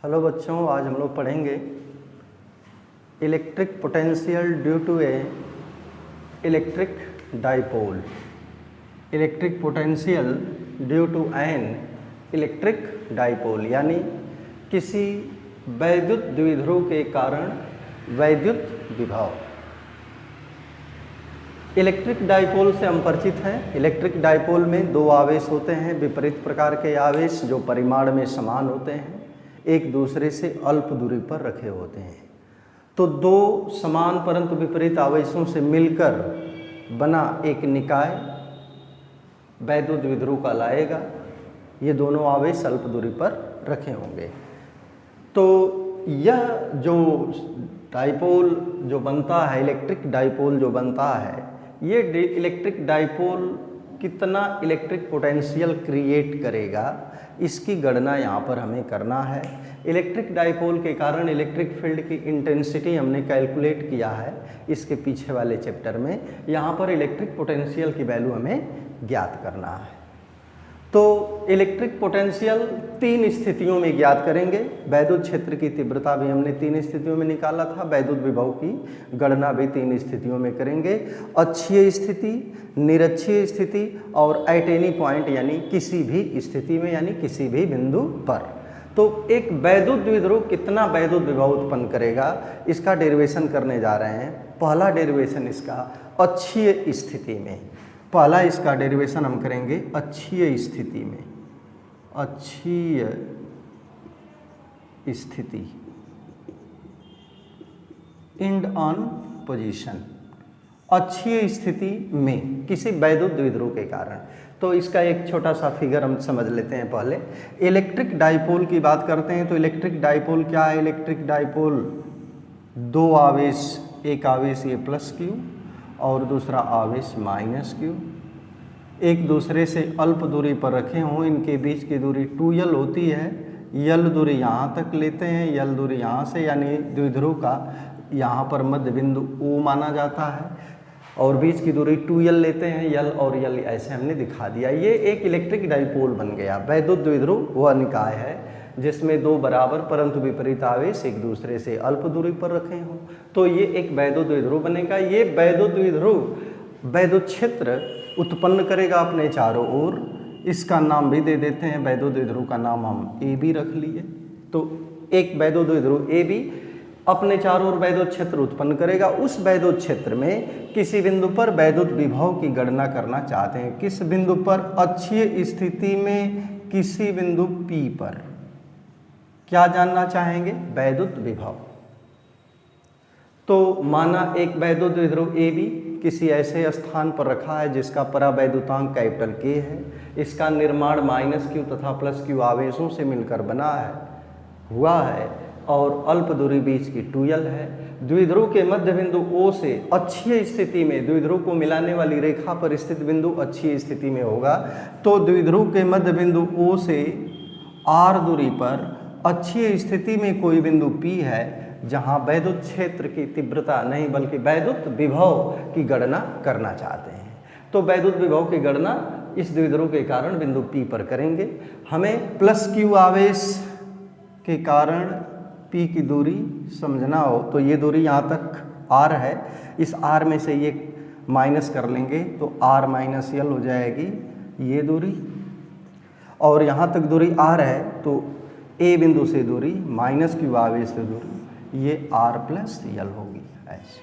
Hello बच्चों, आज हम लोग पढ़ेंगे electric potential due to a electric dipole. Electric potential due to an electric dipole, यानी किसी वैद्युत द्विध्रुव के कारण वैद्युत विभव। इलेक्ट्रिक डाइपोल से हम परिचित हैं। इलेक्ट्रिक डाइपोल में दो आवेश होते हैं, विपरीत प्रकार के आवेश जो परिमाण में समान होते हैं, एक दूसरे से अल्प दूरी पर रखे होते हैं। तो दो समान परंतु विपरीत आवेशों से मिलकर बना एक निकाय वैद्युत द्विध्रुव का लाएगा। ये दोनों आवेश अल्प दूरी पर रखे होंगे। तो यह जो डाइपोल जो बनता है, इलेक्ट्रिक डाइपोल जो बनता है, ये इलेक्ट्रिक डाइपोल कितना इलेक्ट्रिक पोटेंशियल क्रिएट करेगा, इसकी गणना यहाँ पर हमें करना है। इलेक्ट्रिक डाइपोल के कारण इलेक्ट्रिक फील्ड की इंटेंसिटी हमने कैलकुलेट किया है इसके पीछे वाले चैप्टर में। यहाँ पर इलेक्ट्रिक पोटेंशियल की वैल्यू हमें ज्ञात करना है। तो इलेक्ट्रिक पोटेंशियल तीन स्थितियों में ज्ञात करेंगे। वैद्युत क्षेत्र की तीव्रता भी हमने तीन स्थितियों में निकाला था। वैद्युत विभव की गणना भी तीन स्थितियों में करेंगे, अक्षीय स्थिति, निरक्षीय स्थिति और एट एनी पॉइंट, यानी किसी भी स्थिति में, यानी किसी भी बिंदु पर। तो एक वैद्युत द्विध्रुव कितना वैद्युत विभव उत्पन्न करेगा, इसका डेरिवेशन करने जा रहे हैं। पहला डेरिवेशन इसका अक्षीय स्थिति में, पहला इसका डेरिवेशन हम करेंगे अक्षीय स्थिति में। अक्षीय स्थिति, इंड ऑन पोजीशन, अक्षीय स्थिति में किसी वैद्युत द्विध्रुव के कारण। तो इसका एक छोटा सा फिगर हम समझ लेते हैं। पहले इलेक्ट्रिक डाइपोल की बात करते हैं। तो इलेक्ट्रिक डाइपोल क्या है? इलेक्ट्रिक डाइपोल दो आवेश, एक आवेश ये प्लस क्यू और दूसरा आवेश माइनस क्यू, एक दूसरे से अल्प दूरी पर रखे हों। इनके बीच की दूरी 2l होती है। यल दूरी यहाँ तक लेते हैं, यल दूरी यहाँ से, यानी द्विध्रुव का यहाँ पर मध्य बिंदु O माना जाता है और बीच की दूरी 2l लेते हैं। यल और यल ऐसे हमने दिखा दिया। ये एक इलेक्ट्रिक डाइपोल बन गया। वैद्युत द्विध्रुव वह निकाय है जिसमें दो बराबर परंतु विपरीत आवेश एक दूसरे से अल्प दूरी पर रखे हों। तो ये एक वैद्युत द्विध्रुव बनेगा। ये वैद्युत द्विध्रुव वैद्युत क्षेत्र उत्पन्न करेगा अपने चारों ओर। इसका नाम भी दे देते हैं, वैद्युत द्विध्रुव का नाम हम AB रख लिए। तो एक वैद्युत द्विध्रुव AB अपने चारों ओर वैद्युत क्षेत्र उत्पन्न करेगा। उस वैद्युत क्षेत्र में किसी बिंदु पर वैद्युत विभव की गणना करना चाहते हैं। किस बिंदु पर? अक्षीय स्थिति में किसी बिंदु P पर। क्या जानना चाहेंगे? वैद्युत विभव। तो माना एक वैद्युत द्विध्रुव AB किसी ऐसे स्थान पर रखा है जिसका परावैद्युतांक कैपिटल K है। इसका निर्माण -q तथा +q आवेशों से मिलकर बना हुआ है और अल्प दूरी बीच की 2l है। द्विध्रुव के मध्य बिंदु O से अक्षीय स्थिति में, द्विध्रुव को मिलाने वाली रेखा पर स्थित बिंदु अक्षीय स्थिति में होगा। तो द्विध्रुव के मध्य बिंदु O से r दूरी पर अक्षीय स्थिति में कोई बिंदु P है जहां वैद्युत क्षेत्र की तीव्रता नहीं बल्कि वैद्युत विभव की गणना करना चाहते हैं। तो वैद्युत विभव की गणना इस द्विध्रुव के कारण बिंदु P पर करेंगे। हमें +q आवेश के कारण P की दूरी समझना हो तो ये दूरी यहाँ तक r है। इस r में से ये माइनस कर लेंगे तो r - l हो जाएगी ये दूरी, और यहाँ तक दूरी r है तो A बिंदु से दूरी -q आवेश से दूरी ये r + l होगी। ऐसे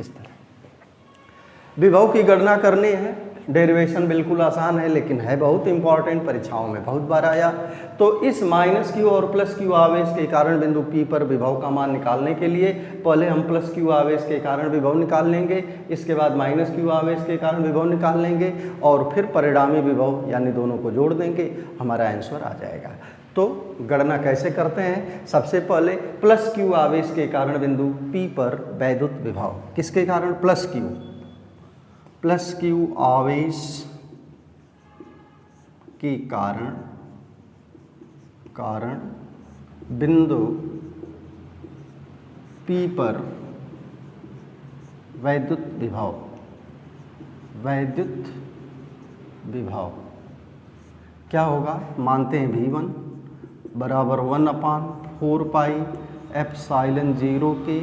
इस तरह विभव की गणना करनी है। डेरिवेशन बिल्कुल आसान है लेकिन है बहुत इंपॉर्टेंट, परीक्षाओं में बहुत बार आया। तो इस -q और +q आवेश के कारण बिंदु P पर विभव का मान निकालने के लिए पहले हम +q आवेश के कारण विभव निकाल लेंगे, इसके बाद -q आवेश के कारण विभव निकाल लेंगे और फिर परिणामी विभव यानी दोनों को जोड़ देंगे, हमारा आंसर आ जाएगा। तो गणना कैसे करते हैं? सबसे पहले +q आवेश के कारण बिंदु P पर वैद्युत विभव, किसके कारण? +q आवेश के कारण बिंदु P पर वैद्युत विभव क्या होगा? मानते हैं V1 बराबर 1/4 पाई एप्सिलॉन 0 के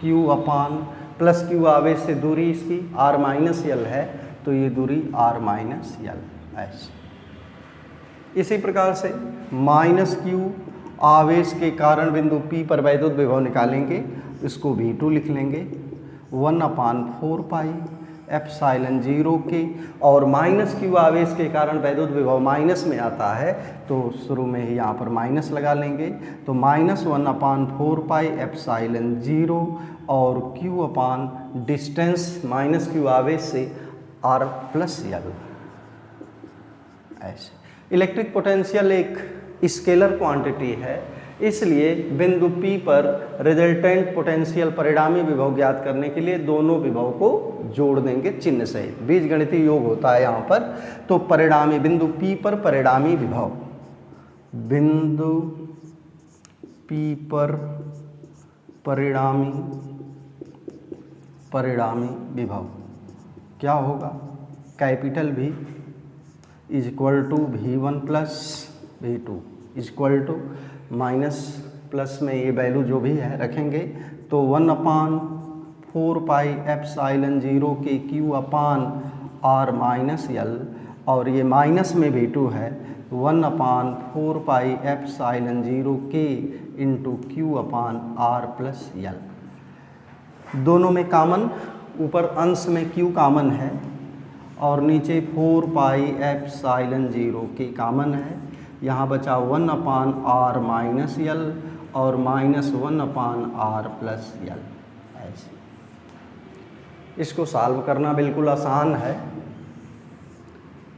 क्यू अपान प्लस क्यू आवेश से दूरी इसकी r माइनस यल है, तो ये दूरी r माइनस यल ऐसे। इसी प्रकार से माइनस क्यू आवेश के कारण बिंदु P पर वैद्युत विभव निकालेंगे, इसको V2 लिख लेंगे 1/4 पाई एप्सिलॉन 0 के, और माइनस क्यू आवेश के कारण वैद्युत विभव माइनस में आता है, तो शुरू में ही यहाँ पर माइनस लगा लेंगे, तो -1/4 पाई एप्सिलॉन 0 और क्यू अपान डिस्टेंस माइनस क्यू आवेश से r प्लस यल ऐसे। इलेक्ट्रिक पोटेंशियल एक स्केलर क्वांटिटी है, इसलिए बिंदु P पर रिजल्टेंट पोटेंशियल परिणामी विभव ज्ञात करने के लिए दोनों विभव को जोड़ देंगे चिन्ह सहित। बीजगणितीय योग होता है यहाँ पर। तो परिणामी बिंदु P पर परिणामी विभव, बिंदु P पर परिणामी विभव क्या होगा, capital V is equal to V1 plus V2 is equal to minus plus में ये वैल्यू जो भी है रखेंगे, तो 1/4 पाई एप्सिलॉन 0 के क्यू अपान r माइनस यल, और ये माइनस में V2 है 1/4 पाई एप्सिलॉन 0 के इंटू क्यू अपान r प्लस यल। दोनों में कॉमन, ऊपर अंश में q कॉमन है और नीचे 4 पाई एप्सिलॉन 0 के कॉमन है। यहाँ बचा 1/r माइनस यल और -1/r प्लस यल ऐसे। इसको सॉल्व करना बिल्कुल आसान है।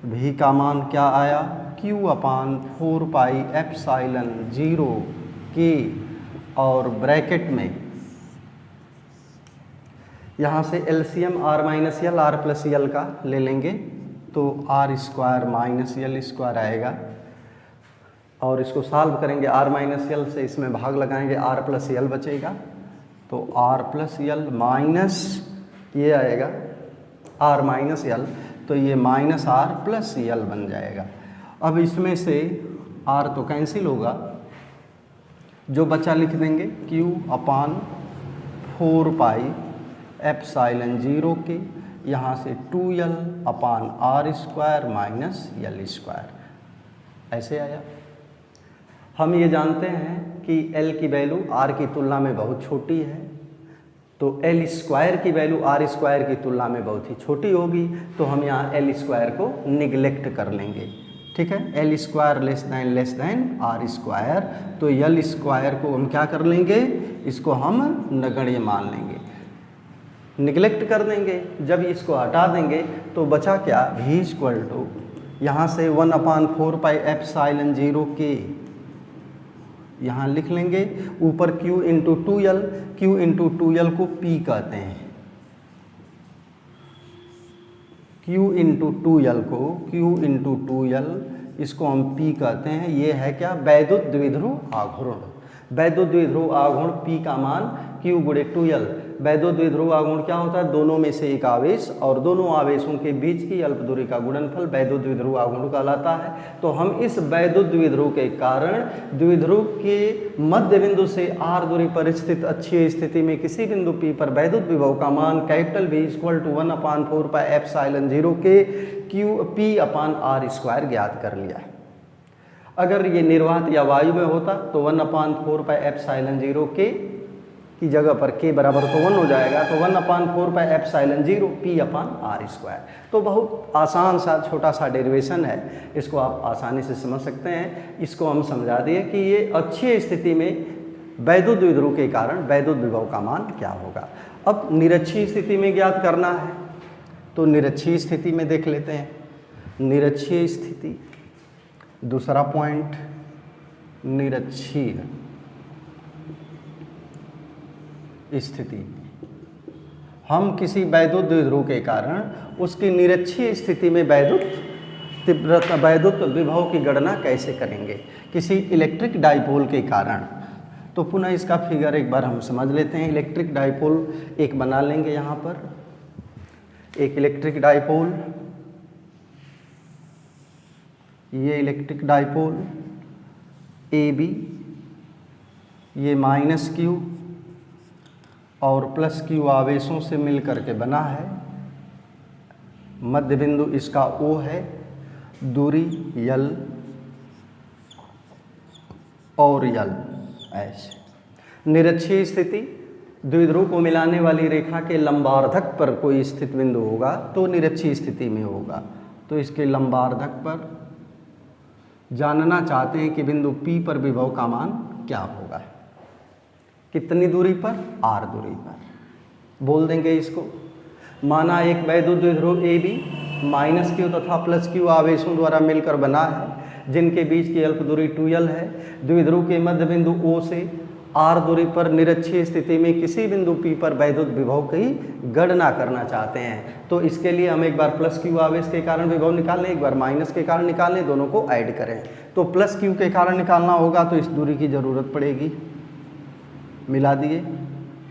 v का मान क्या आया, q/4 पाई एप्सिलॉन 0 के, और ब्रैकेट में यहाँ से एलसीएम r माइनस यल r प्लस यल का ले लेंगे, तो r स्क्वायर माइनस यल स्क्वायर आएगा, और इसको सॉल्व करेंगे r माइनस यल से, इसमें भाग लगाएंगे r प्लस यल बचेगा, तो r प्लस यल माइनस ये आएगा r माइनस यल, तो ये माइनस r प्लस यल बन जाएगा। अब इसमें से r तो कैंसिल होगा, जो बचा लिख देंगे q/4 पाई एप्सिलॉन 0 के, यहाँ से 2l/r स्क्वायर माइनस यल स्क्वायर ऐसे आया। हम ये जानते हैं कि l की वैल्यू r की तुलना में बहुत छोटी है, तो l स्क्वायर की वैल्यू r स्क्वायर की तुलना में बहुत ही छोटी होगी, तो हम यहाँ l स्क्वायर को निगलेक्ट कर लेंगे। ठीक है, l square less than r square, तो l स्क्वायर को हम क्या कर लेंगे, इसको हम नगण्य मान लेंगे, निगलेक्ट कर देंगे। जब इसको हटा देंगे तो बचा क्या, v इक्वल टू यहाँ से 1/4 पाई एप्सिलॉन 0 के, यहाँ लिख लेंगे, ऊपर q into 2l, q into 2l को p कहते हैं, q इंटू 2l को q इंटू 2l इसको हम p कहते हैं। ये है क्या, वैद्युत द्विध्रुव आघूर्ण। वैद्युत द्विध्रुव आघूर्ण p का मान q गुणे 2l। वैद्युत द्विध्रुव आघूर्ण क्या होता है, दोनों में से एक आवेश और दोनों आवेशों के बीच की अल्प दूरी का गुणनफल वैद्युत द्विध्रुव आघूर्ण कहलाता है। तो हम इस वैद्युत द्विध्रुव के कारण द्विध्रुव के मध्य बिंदु से r दूरी पर स्थित अक्षीय स्थिति में किसी बिंदु P पर वैद्युत विभव का मान capital V equal to 1/4 pi epsilon 0 के P/r स्क्वायर ज्ञात कर लिया है। अगर ये निर्वात या वायु में होता तो 1/4 पाई एप्सिलॉन 0 के की जगह पर k बराबर तो 1 हो जाएगा, तो 1/4 पाई एप्सिलॉन 0 P/r स्क्वायर। तो बहुत आसान सा छोटा सा डेरिवेशन है, इसको आप आसानी से समझ सकते हैं। इसको हम समझा दिए कि ये अक्षीय स्थिति में वैद्युत द्विध्रुव के कारण वैद्युत विभव का मान क्या होगा। अब निरक्षीय स्थिति में ज्ञात करना है, तो निरक्षीय स्थिति में देख लेते हैं। निरक्षीय स्थिति, दूसरा पॉइंट, निरक्षीय स्थिति, हम किसी वैद्युत द्विध्रुव के कारण उसकी निरक्षीय स्थिति में वैद्युत तीव्रता वैद्युत विभव की गणना कैसे करेंगे किसी इलेक्ट्रिक डाइपोल के कारण। तो पुनः इसका फिगर एक बार हम समझ लेते हैं। इलेक्ट्रिक डाइपोल एक बना लेंगे, यहाँ पर एक इलेक्ट्रिक डाइपोल, ये इलेक्ट्रिक डाइपोल ए बी, ये माइनस क्यू और प्लस क्यू आवेशों से मिल करके बना है। मध्य बिंदु इसका ओ है, दूरी यल और यल ऐसे। निरक्षीय स्थिति, द्विध्रुव को मिलाने वाली रेखा के लंबार्धक पर कोई स्थित बिंदु होगा तो निरक्षीय स्थिति में होगा। तो इसके लंबार्धक पर जानना चाहते हैं कि बिंदु P पर विभव का मान क्या होगा। कितनी दूरी पर? r दूरी पर। बोल देंगे इसको। माना एक वैद्युत द्विध्रुव ए बी माइनस क्यू तथा प्लस क्यू आवेशों द्वारा मिलकर बना है, जिनके बीच की अल्प दूरी 2l है। द्विध्रुव के मध्य बिंदु O से r दूरी पर निरक्षीय स्थिति में किसी बिंदु P पर वैद्युत विभव की गणना करना चाहते हैं। तो इसके लिए हम एक बार प्लस क्यू आवेश के कारण विभव निकाल लें, एक बार माइनस के कारण निकाल लें, दोनों को ऐड करें। तो प्लस क्यू के कारण निकालना होगा तो इस दूरी की ज़रूरत पड़ेगी, मिला दिए।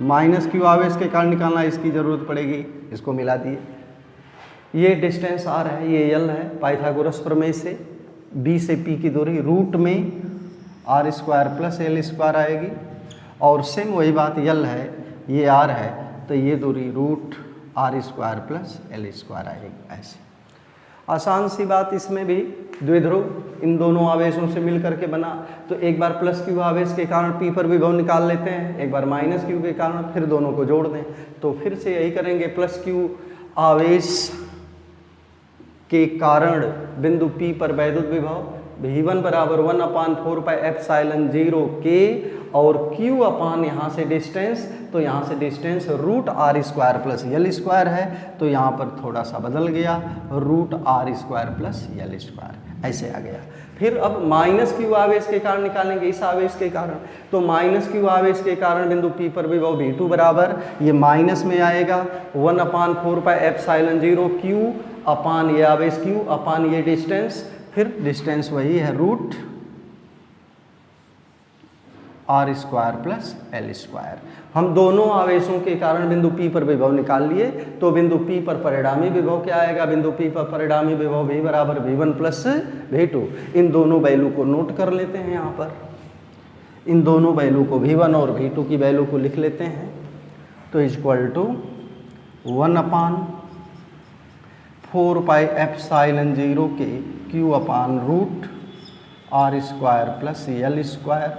माइनस क्यू आवेश के कारण निकालना, इसकी ज़रूरत पड़ेगी, इसको मिला दिए। ये डिस्टेंस r है, ये l है। पाइथागोरस प्रमेय से B से P की दूरी रूट में r square plus l square आएगी, और सेम वही बात l है, ये r है, तो ये दूरी root r square plus l square आएगी। ऐसे आसान सी बात। इसमें भी द्विध्रुव इन दोनों आवेशों से मिल करके बना, तो एक बार प्लस क्यू आवेश के कारण P पर विभव निकाल लेते हैं, एक बार माइनस क्यू के कारण, फिर दोनों को जोड़ दें। तो फिर से यही करेंगे। प्लस क्यू आवेश के कारण बिंदु P पर वैद्युत विभव V1 बराबर 1/4πε0 K और Q अपान यहाँ से डिस्टेंस, तो यहाँ से distance root r square plus l square है, तो यहाँ पर थोड़ा सा बदल गया, root r square plus l square ऐसे आ गया। फिर अब माइनस क्यू आवेश के कारण निकालेंगे, इस आवेश के कारण। तो माइनस क्यू आवेश के कारण बिंदु P पर विभव V2 बराबर, ये माइनस में आएगा 1/4πε0 Q अपान ये आवेश Q अपान ये डिस्टेंस, फिर डिस्टेंस वही है root r square plus l square. हम दोनों आवेशों के कारण बिंदु P पर विभव निकाल लिए, तो बिंदु P पर परिणामी विभव क्या आएगा? बिंदु P पर परिणामी विभव V बराबर V1 प्लस V2। इन दोनों वैल्यू को नोट कर लेते हैं यहाँ पर, इन दोनों वैल्यू को V1 और V2 की वैल्यू को लिख लेते हैं। तो इक्वल टू 1/4πε0 के Q upon root r square plus l square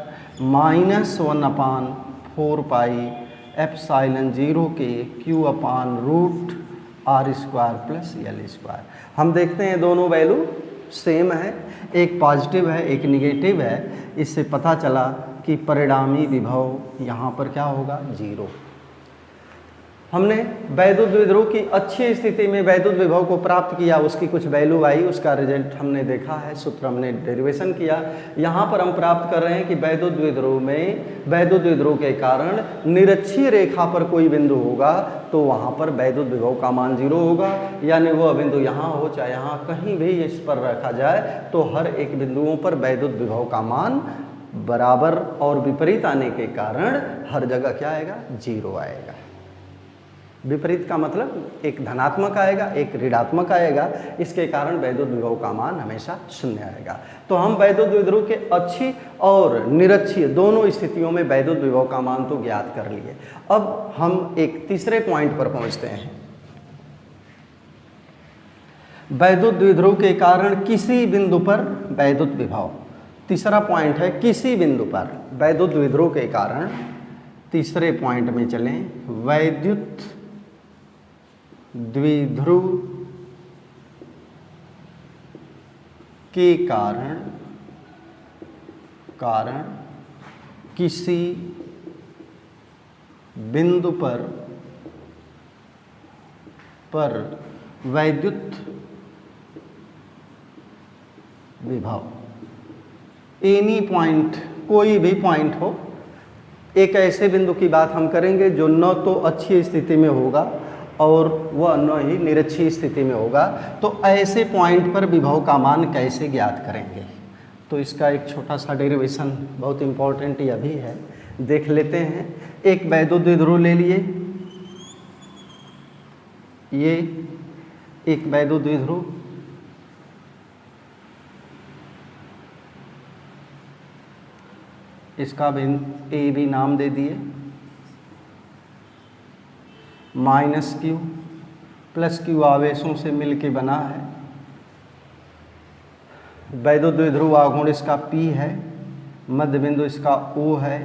minus 1/4πε0 के Q upon root r square plus l square. हम देखते हैं दोनों वैल्यू सेम है, एक पॉजिटिव है एक निगेटिव है। इससे पता चला कि परिणामी विभव यहाँ पर क्या होगा? 0। हमने वैद्युत द्विध्रुव की अच्छी स्थिति में वैद्युत विभव को प्राप्त किया, उसकी कुछ वैल्यू आई, उसका रिजल्ट हमने देखा है, सूत्र हमने डेरिवेशन किया। यहाँ पर हम प्राप्त कर रहे हैं कि वैद्युत द्विध्रुव में वैद्युत द्विध्रुव के कारण निरक्षीय रेखा पर कोई बिंदु होगा तो वहाँ पर वैद्युत विभव का मान 0 होगा। यानी वह बिंदु यहाँ हो चाहे यहाँ कहीं भी इस पर रखा जाए तो हर एक बिंदुओं पर वैद्युत विभव का मान बराबर और विपरीत आने के कारण हर जगह क्या आएगा? 0 आएगा। विपरीत का मतलब एक धनात्मक आएगा एक ऋणात्मक आएगा, इसके कारण वैद्युत विभव का मान हमेशा 0 आएगा। तो हम वैद्युत द्विध्रुव के अच्छी और निरक्षीय दोनों स्थितियों में वैद्युत विभव का मान तो ज्ञात कर लिए। अब हम एक तीसरे पॉइंट पर पहुंचते हैं। वैद्युत द्विध्रुव के कारण किसी बिंदु पर वैद्युत विभव। तीसरा पॉइंट है किसी बिंदु पर वैद्युत द्विध्रुव के कारण। तीसरे पॉइंट में चलें, वैद्युत द्विध्रुव के कारण किसी बिंदु पर वैद्युत विभव। एनी पॉइंट, कोई भी पॉइंट हो, एक ऐसे बिंदु की बात हम करेंगे जो न तो अच्छी स्थिति में होगा और वह न ही निरक्षीय स्थिति में होगा। तो ऐसे पॉइंट पर विभव का मान कैसे ज्ञात करेंगे? तो इसका एक छोटा सा डेरिवेशन बहुत इम्पोर्टेंट यह भी है, देख लेते हैं। एक वैद्युत द्विध्रुव ले लिए, ये एक वैद्युत द्विध्रुव, इसका भी ए बी नाम दे दिए, माइनस क्यू प्लस क्यू आवेशों से मिलके बना है। वैद्युत द्विध्रुव आघूर्ण इसका P है, मध्य बिंदु इसका O है,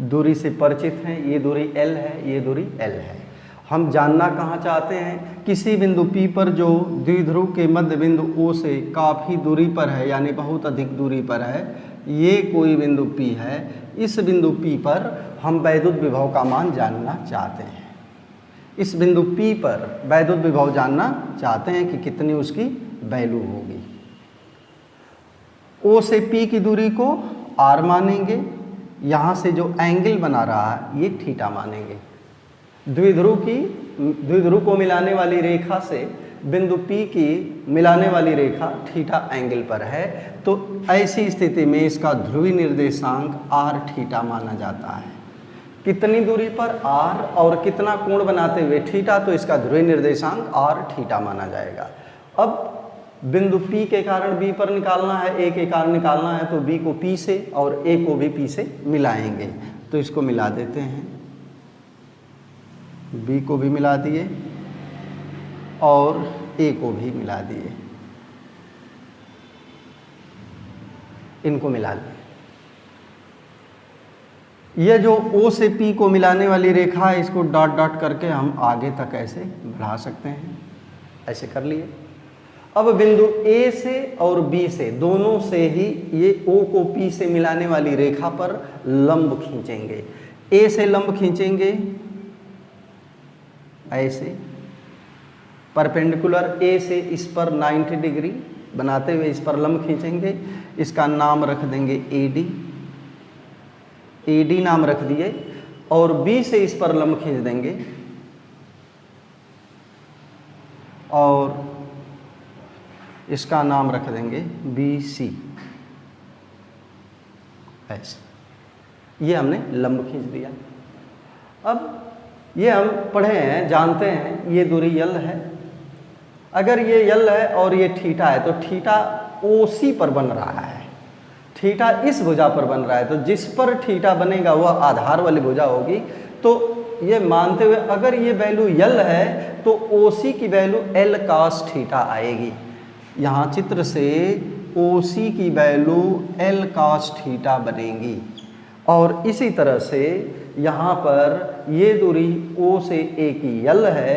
दूरी से परिचित हैं, ये दूरी L है, ये दूरी L है। हम जानना कहाँ चाहते हैं, किसी बिंदु P पर जो द्विध्रुव के मध्य बिंदु O से काफ़ी दूरी पर है, यानी बहुत अधिक दूरी पर है, ये कोई बिंदु P है। इस बिंदु P पर हम वैद्युत विभव का मान जानना चाहते हैं। इस बिंदु P पर वैद्युत विभव जानना चाहते हैं कि कितनी उसकी वैल्यू होगी। O से P की दूरी को R मानेंगे, यहाँ से जो एंगल बना रहा है ये थीटा मानेंगे। द्विध्रुव को मिलाने वाली रेखा से बिंदु P की मिलाने वाली रेखा थीटा एंगल पर है, तो ऐसी स्थिति में इसका ध्रुवीय निर्देशांक r थीटा माना जाता है। कितनी दूरी पर r और कितना कोण बनाते हुए थीटा, तो इसका ध्रुवीय निर्देशांक r थीटा माना जाएगा। अब बिंदु P के कारण B पर निकालना है, A के कारण निकालना है, तो B को P से और A को भी P से मिलाएंगे। तो इसको मिला देते हैं, B को भी मिला दिए और A को भी मिला दिए, इनको मिला दिए। यह जो O से P को मिलाने वाली रेखा है, इसको डॉट डॉट करके हम आगे तक ऐसे बढ़ा सकते हैं, ऐसे कर लिए। अब बिंदु A से और B से दोनों से ही ये O को P से मिलाने वाली रेखा पर लंब खींचेंगे। A से लंब खींचेंगे ऐसे परपेंडिकुलर A से इस पर 90 डिग्री बनाते हुए इस पर लंब खींचेंगे। इसका नाम रख देंगे AD, AD नाम रख दिए, और B से इस पर लंब खींच देंगे और इसका नाम रख देंगे BC। ऐसे ये हमने लंब खींच दिया। अब ये हम पढ़े हैं, जानते हैं, ये दूरी L है। अगर ये L है और ये थीटा है, तो थीटा OC पर बन रहा है, थीटा इस भुजा पर बन रहा है, तो जिस पर थीटा बनेगा वह आधार वाली भुजा होगी। तो ये मानते हुए अगर ये वैल्यू L है तो OC की वैल्यू L cos थीटा आएगी। यहाँ चित्र से OC की वैल्यू L cos थीटा बनेगी। और इसी तरह से यहाँ पर ये दूरी O से A की L है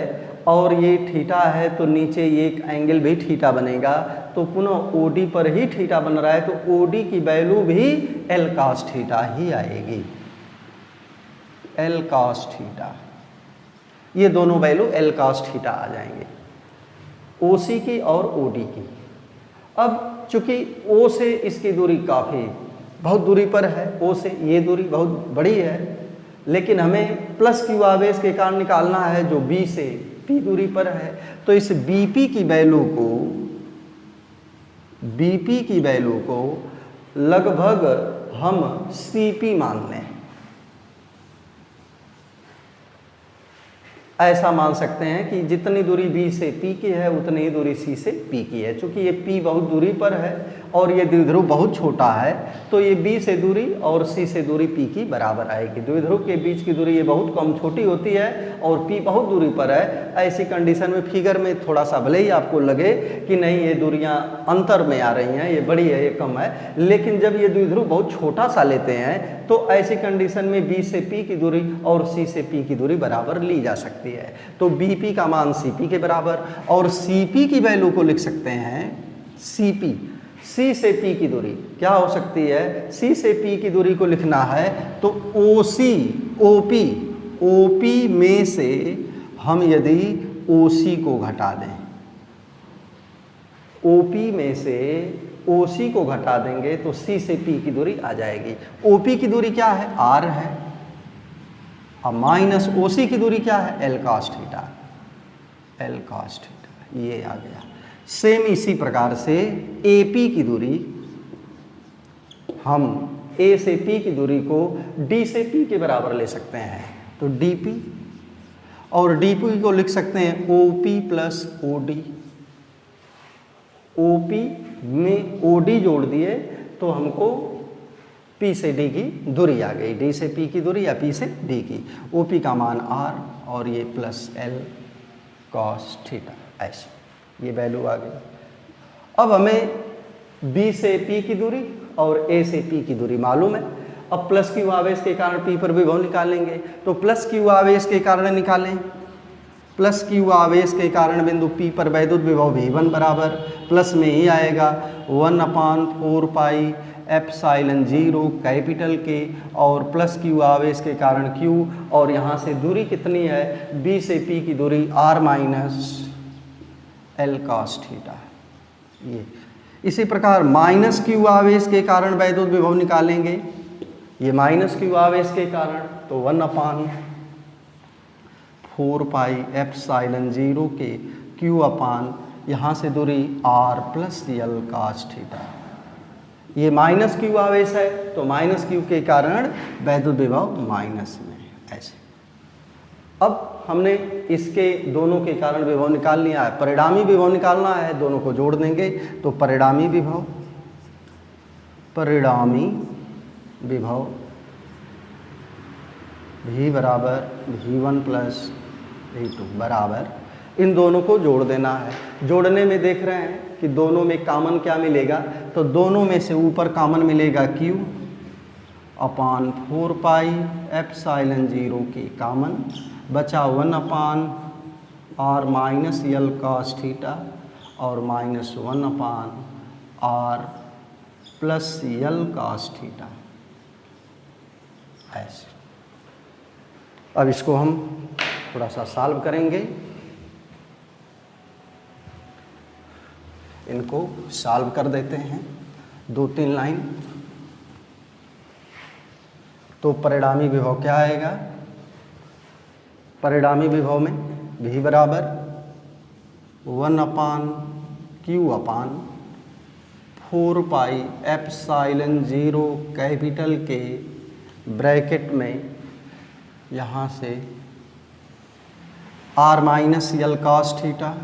और ये थीटा है, तो नीचे ये एक एंगल भी थीटा बनेगा, तो पुनः OD पर ही थीटा बन रहा है, तो OD की वैल्यू भी L cos थीटा ही आएगी। L cos थीटा, ये दोनों वैल्यू L cos थीटा आ जाएंगे, OC की और OD की। अब चूंकि O से इसकी दूरी काफ़ी बहुत दूरी पर है, O से ये दूरी बहुत बड़ी है, लेकिन हमें प्लस क्यू आवेश के कारण निकालना है जो B से P दूरी पर है। तो इस BP की वैल्यू को लगभग हम CP मान लें। ऐसा मान सकते हैं कि जितनी दूरी B से P की है उतनी ही दूरी C से P की है। चूँकि ये P बहुत दूरी पर है और ये द्विध्रुव बहुत छोटा है, तो ये B से दूरी और C से दूरी P की बराबर आएगी। द्विध्रुव के बीच की दूरी ये बहुत कम छोटी होती है और P बहुत दूरी पर है। ऐसी कंडीशन में फिगर में थोड़ा सा भले ही आपको लगे कि नहीं ये दूरियां अंतर में आ रही हैं, ये बड़ी है, ये कम है, लेकिन जब ये द्विध्रुव बहुत छोटा सा लेते हैं तो ऐसी कंडीशन में B से P की दूरी और C से P की दूरी बराबर ली जा सकती है। तो BP का मान CP के बराबर, और CP की वैल्यू को लिख सकते हैं CP। C से P की दूरी क्या हो सकती है, C से P की दूरी को लिखना है तो OP में से हम यदि OC को घटा दें, OP में से OC को घटा देंगे तो C से P की दूरी आ जाएगी। OP की दूरी क्या है, R है, और माइनस OC की दूरी क्या है, L cos theta, L cos theta, ये आ गया। सेम इसी प्रकार से AP की दूरी, हम A से P की दूरी को D से P के बराबर ले सकते हैं, तो DP, और DP को लिख सकते हैं OP प्लस OD। OP में OD जोड़ दिए तो हमको P से D की दूरी आ गई, D से P की दूरी या P से D की, OP का मान R और ये प्लस L cos थीटा, ऐसे ये वैल्यू आ गई। अब हमें B से P की दूरी और A से P की दूरी मालूम है। अब प्लस Q आवेश के कारण P पर विभव निकालेंगे, तो प्लस Q आवेश के कारण निकालें। प्लस Q आवेश के कारण बिंदु P पर वैद्युत विभव V1 बराबर प्लस में ही आएगा 1/4 पाई एप्सिलॉन 0 कैपिटल के, और प्लस Q आवेश के कारण Q, और यहाँ से दूरी कितनी है, B से P की दूरी R minus L cos theta. ये इसी प्रकार माइनस Q आवेश के कारण वैद्युत विभव निकालेंगे, ये माइनस Q आवेश के कारण, तो 1/4 पाई एप्सिलॉन 0 के Q अपान यहाँ से दूरी R plus L cos theta. ये माइनस Q आवेश है, तो माइनस Q के कारण वैद्युत विभव माइनस में, ऐसे। अब हमने इसके दोनों के कारण विभव निकाल लिया है, परिणामी विभव निकालना है, दोनों को जोड़ देंगे तो परिणामी विभव V बराबर V1 प्लस V2 बराबर, इन दोनों को जोड़ देना है। जोड़ने में देख रहे हैं कि दोनों में कॉमन क्या मिलेगा, तो दोनों में से ऊपर कॉमन मिलेगा Q अपान 4 पाई एप्सिलॉन 0 की कॉमन, बचा 1/R minus L cos theta और minus 1/R plus L cos theta, ऐसे। अब इसको हम थोड़ा सा सॉल्व करेंगे, इनको सॉल्व कर देते हैं 2-3 लाइन। तो परिणामी विभव क्या आएगा, परिणामी विभव में V बराबर 1/Q अपान 4 पाई एप्सिलॉन 0 कैपिटल के ब्रैकेट में यहाँ से R minus L cos theta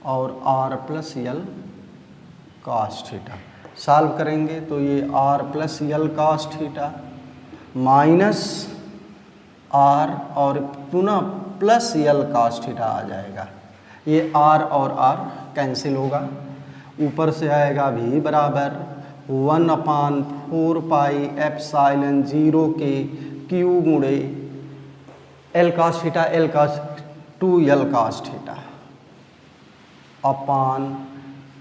और R plus L cos theta. Solve करेंगे तो ये R plus L cos theta minus R और पुनः प्लस L cos थीटा आ जाएगा। ये R और R कैंसिल होगा, ऊपर से आएगा V बराबर 1/4 पाई एप्सिलॉन 0 के Q गुणे L cos theta, L cos 2L cos theta upon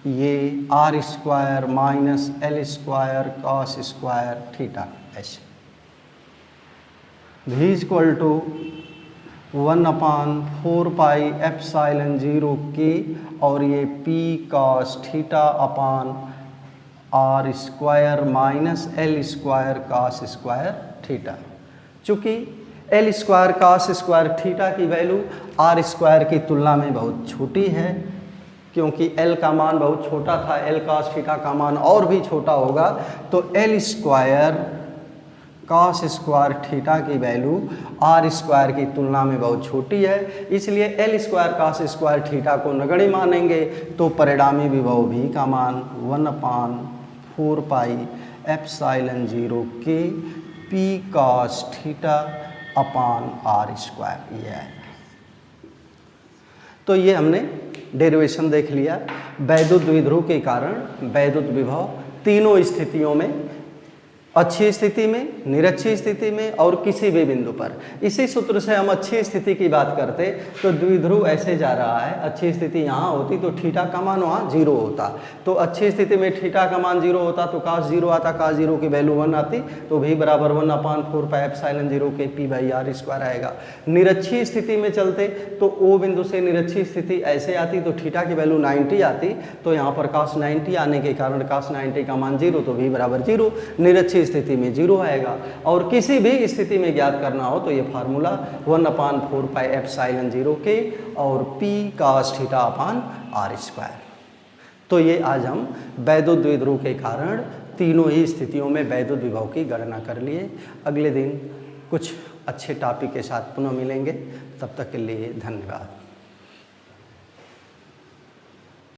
ये R square minus L square cos square theta, ऐसे। V equal to 1/4 pi epsilon 0 के, और ये P cos theta upon R square minus L square cos square theta. चूँकि L square cos square theta की value R square की तुलना में बहुत छोटी है, क्योंकि L का मान बहुत छोटा था, L cos थीटा का मान और भी छोटा होगा, तो L square cos square theta की वैल्यू R स्क्वायर की तुलना में बहुत छोटी है, इसलिए L square cos square theta को नगण्य मानेंगे। तो परिणामी विभव V का मान 1/4 पाई एप्सिलॉन 0 के P cos theta upon R square, ये है। तो ये हमने डेरिवेशन देख लिया। वैद्युत द्विध्रुव के कारण वैद्युत विभव तीनों स्थितियों में, अच्छी स्थिति में, निरक्षी स्थिति में और किसी भी बिंदु पर। इसी सूत्र से हम अच्छी स्थिति की बात करते तो द्विध्रुव ऐसे जा रहा है, अच्छी स्थिति यहाँ होती तो थीटा का मान वहाँ 0 होता, तो अच्छी स्थिति में थीटा का मान 0 होता तो cos 0 आता, cos 0 की वैल्यू 1 आती, तो V बराबर 1/4 पाई एप्सिलॉन 0 के P बाई R स्क्वायर आएगा। निरक्षी स्थिति में चलते तो O बिंदु से निरक्षी स्थिति ऐसे आती तो थीटा की वैल्यू 90 आती, तो यहाँ पर cos 90 आने के कारण cos 90 का मान 0, तो V बराबर 0, निरक्षी स्थिति में 0 आएगा। और किसी भी स्थिति में ज्ञात करना हो तो ये फार्मूला 1/4 पाई एप्सिलॉन 0 के और P cos theta upon R square. तो ये आज हम वैद्युत द्विध्रुव के कारण तीनों ही स्थितियों में वैद्युत विभव की गणना कर लिए। अगले दिन कुछ अच्छे टॉपिक के साथ पुनः मिलेंगे, तब तक के लिए धन्यवाद।